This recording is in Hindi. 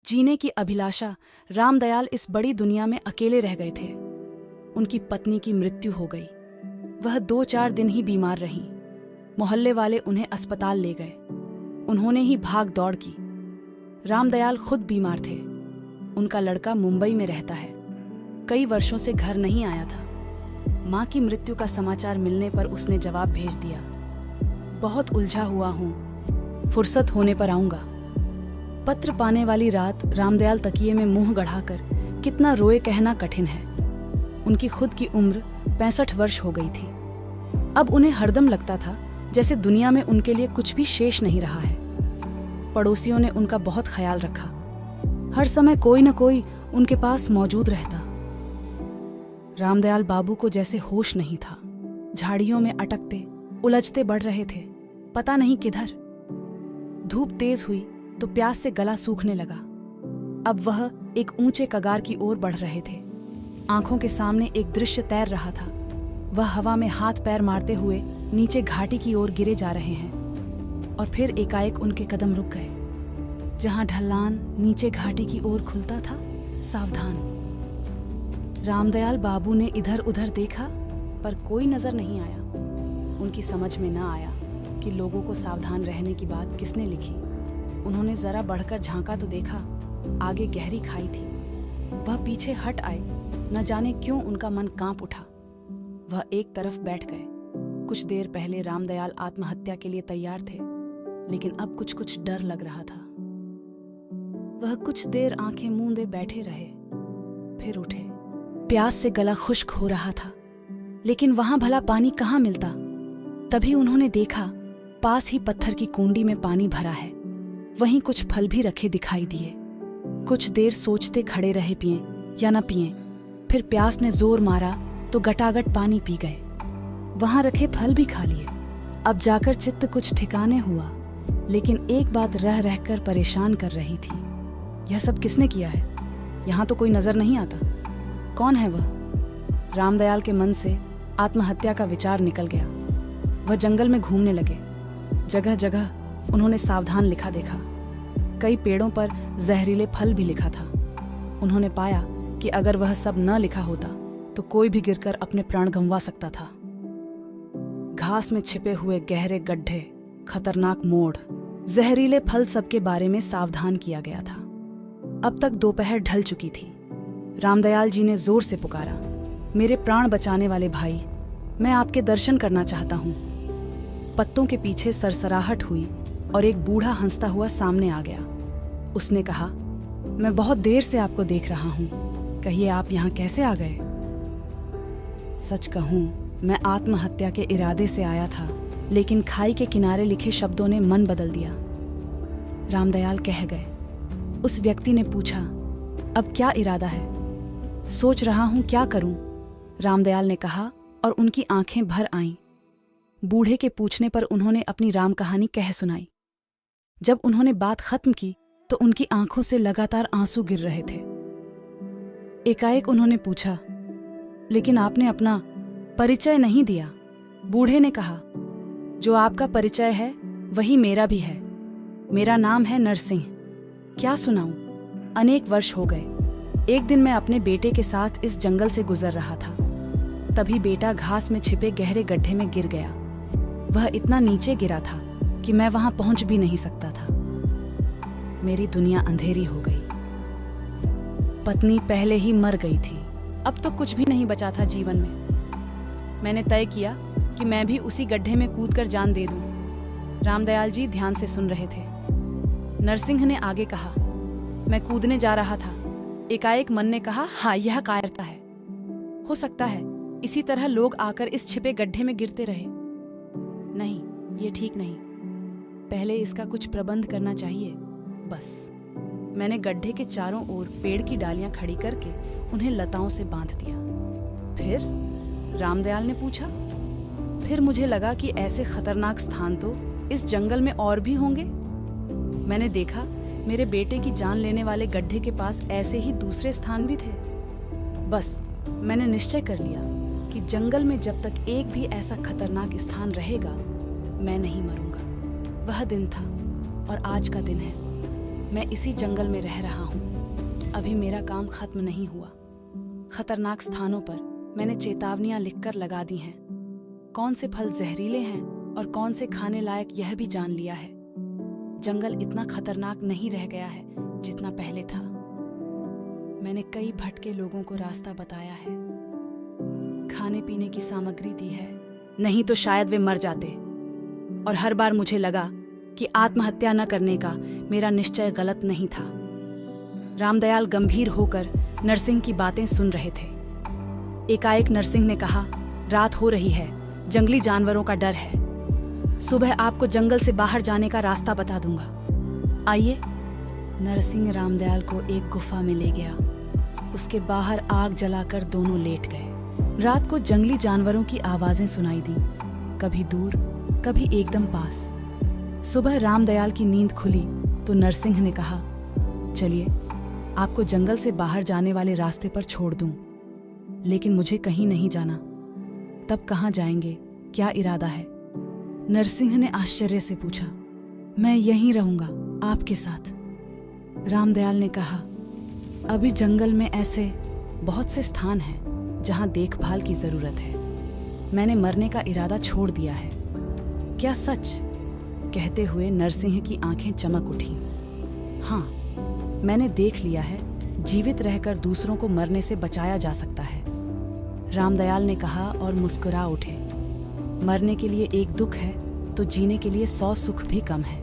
जीने की अभिलाषा रामदयाल इस बड़ी दुनिया में अकेले रह गए थे। उनकी पत्नी की मृत्यु हो गई। वह 2-4 दिन ही बीमार रहीं। मोहल्ले वाले उन्हें अस्पताल ले गए। उन्होंने ही भाग दौड़ की। रामदयाल खुद बीमार थे। उनका लड़का मुंबई में रहता है। कई वर्षों से घर नहीं आया था। माँ की मृत्यु का समाचार मिलने पर उसने जवाब भेज दिया, बहुत उलझा हुआ हूँ, फुर्सत होने पर आऊंगा। पत्र पाने वाली रात रामदयाल तकिए में मुंह गढ़ाकर कितना रोए कहना कठिन है। उनकी खुद की उम्र 65 वर्ष हो गई थी। अब उन्हें हरदम लगता था जैसे दुनिया में उनके लिए कुछ भी शेष नहीं रहा है। पड़ोसियों ने उनका बहुत ख्याल रखा। हर समय कोई न कोई उनके पास मौजूद रहता। रामदयाल बाबू को जैसे होश नहीं था। झाड़ियों में अटकते उलझते बढ़ रहे थे, पता नहीं किधर। धूप तेज हुई तो प्यास से गला सूखने लगा। अब वह एक ऊंचे कगार की ओर बढ़ रहे थे। आंखों के सामने एक दृश्य तैर रहा था। वह हवा में हाथ पैर मारते हुए नीचे घाटी की ओर गिरे जा रहे हैं। और फिर एकाएक उनके कदम रुक गए। जहां ढलान नीचे घाटी की ओर खुलता था, सावधान। रामदयाल बाबू ने इधर उधर देखा पर कोई नजर नहीं आया। उनकी समझ में न आया कि लोगों को सावधान रहने की बात किसने लिखी। उन्होंने जरा बढ़कर झांका तो देखा आगे गहरी खाई थी। वह पीछे हट आए। न जाने क्यों उनका मन कांप उठा। वह एक तरफ बैठ गए। कुछ देर पहले रामदयाल आत्महत्या के लिए तैयार थे, लेकिन अब कुछ कुछ डर लग रहा था। वह कुछ देर आंखें मूंदे बैठे रहे, फिर उठे। प्यास से गला खुश्क हो रहा था, लेकिन वहां भला पानी कहाँ मिलता। तभी उन्होंने देखा पास ही पत्थर की कुंडी में पानी भरा है। वहीं कुछ फल भी रखे दिखाई दिए। कुछ देर सोचते खड़े रहे पिए या न पिए। फिर प्यास ने जोर मारा तो गटागट पानी पी गए। वहां रखे फल भी खा लिए। अब जाकर चित्त कुछ ठिकाने हुआ, लेकिन एक बात रह रहकर परेशान कर रही थी। यह सब किसने किया है? यहाँ तो कोई नजर नहीं आता। कौन है वह? रामदयाल के मन से आत्महत्या का विचार निकल गया। वह जंगल में घूमने लगे। जगह जगह उन्होंने सावधान लिखा देखा। कई पेड़ों पर जहरीले फल भी लिखा था। उन्होंने पाया कि अगर वह सब न लिखा होता तो कोई भी गिरकर अपने प्राण गंवा सकता था। घास में छिपे हुए गहरे गड्ढे, खतरनाक मोड़, जहरीले फल सबके बारे में सावधान किया गया था। अब तक दोपहर ढल चुकी थी। रामदयाल जी ने जोर से पुकारा, मेरे प्राण बचाने वाले भाई, मैं आपके दर्शन करना चाहता हूँ। पत्तों के पीछे सरसराहट हुई और एक बूढ़ा हंसता हुआ सामने आ गया। उसने कहा, मैं बहुत देर से आपको देख रहा हूँ, कहिए आप यहाँ कैसे आ गए? सच कहूँ, मैं आत्महत्या के इरादे से आया था, लेकिन खाई के किनारे लिखे शब्दों ने मन बदल दिया। रामदयाल कह गए। उस व्यक्ति ने पूछा, अब क्या इरादा है? सोच रहा हूं क्या करूं, रामदयाल ने कहा और उनकी आंखें भर आईं। बूढ़े के पूछने पर उन्होंने अपनी राम कहानी कह सुनाई। जब उन्होंने बात खत्म की तो उनकी आंखों से लगातार आंसू गिर रहे थे। एकाएक उन्होंने पूछा, लेकिन आपने अपना परिचय नहीं दिया। बूढ़े ने कहा, जो आपका परिचय है वही मेरा भी है। मेरा नाम है नरसिंह। क्या सुनाऊं? अनेक वर्ष हो गए। एक दिन मैं अपने बेटे के साथ इस जंगल से गुजर रहा था। तभी बेटा घास में छिपे गहरे गड्ढे में गिर गया। वह इतना नीचे गिरा था कि मैं वहां पहुंच भी नहीं सकता था। मेरी दुनिया अंधेरी हो गई। पत्नी पहले ही मर गई थी। अब तो कुछ भी नहीं बचा था जीवन में। मैंने तय किया कि मैं भी उसी गड्ढे में कूदकर जान दे दूं। रामदयाल जी ध्यान से सुन रहे थे। नरसिंह ने आगे कहा, मैं कूदने जा रहा था। एकाएक मन ने कहा, हाँ, यह कायरता है। हो सकता है इसी तरह लोग आकर इस छिपे गड्ढे में गिरते रहे। नहीं, ये ठीक नहीं। पहले इसका कुछ प्रबंध करना चाहिए। बस मैंने गड्ढे के चारों ओर पेड़ की डालियां खड़ी करके उन्हें लताओं से बांध दिया। फिर? रामदयाल ने पूछा। फिर मुझे लगा कि ऐसे खतरनाक स्थान तो इस जंगल में और भी होंगे। मैंने देखा मेरे बेटे की जान लेने वाले गड्ढे के पास ऐसे ही दूसरे स्थान भी थे। बस मैंने निश्चय कर लिया कि जंगल में जब तक एक भी ऐसा खतरनाक स्थान रहेगा, मैं नहीं मरूंगा। वह दिन था और आज का दिन है। मैं इसी जंगल में रह रहा हूँ। अभी मेरा काम खत्म नहीं हुआ। खतरनाक स्थानों पर मैंने चेतावनियां लिखकर लगा दी हैं। कौन से फल जहरीले हैं और कौन से खाने लायक यह भी जान लिया है। जंगल इतना खतरनाक नहीं रह गया है जितना पहले था। मैंने कई भटके लोगों को रास्ता बताया है, खाने पीने की सामग्री दी है, नहीं तो शायद वे मर जाते। और हर बार मुझे लगा कि आत्महत्या न करने का मेरा निश्चय गलत नहीं था। रामदयाल गंभीर होकर नरसिंह की बातें सुन रहे थे। एकाएक नरसिंह ने कहा, रात हो रही है, जंगली जानवरों का डर है। सुबह आपको जंगल से बाहर जाने का रास्ता बता दूंगा, आइए। नरसिंह रामदयाल को एक गुफा में ले गया। उसके बाहर आग जलाकर दोनों लेट गए। रात को जंगली जानवरों की आवाजें सुनाई दी, कभी दूर कभी एकदम पास। सुबह रामदयाल की नींद खुली तो नरसिंह ने कहा, चलिए आपको जंगल से बाहर जाने वाले रास्ते पर छोड़ दूं, लेकिन मुझे कहीं नहीं जाना। तब कहाँ जाएंगे, क्या इरादा है? नरसिंह ने आश्चर्य से पूछा। मैं यहीं रहूंगा आपके साथ। रामदयाल ने कहा, अभी जंगल में ऐसे बहुत से स्थान हैं जहां देखभाल की जरूरत है। मैंने मरने का इरादा छोड़ दिया है। क्या सच? कहते हुए नरसिंह की आंखें चमक उठी। हाँ, मैंने देख लिया है, जीवित रहकर दूसरों को मरने से बचाया जा सकता है। रामदयाल ने कहा और मुस्कुरा उठे। मरने के लिए एक दुख है तो जीने के लिए 100 सुख भी कम है।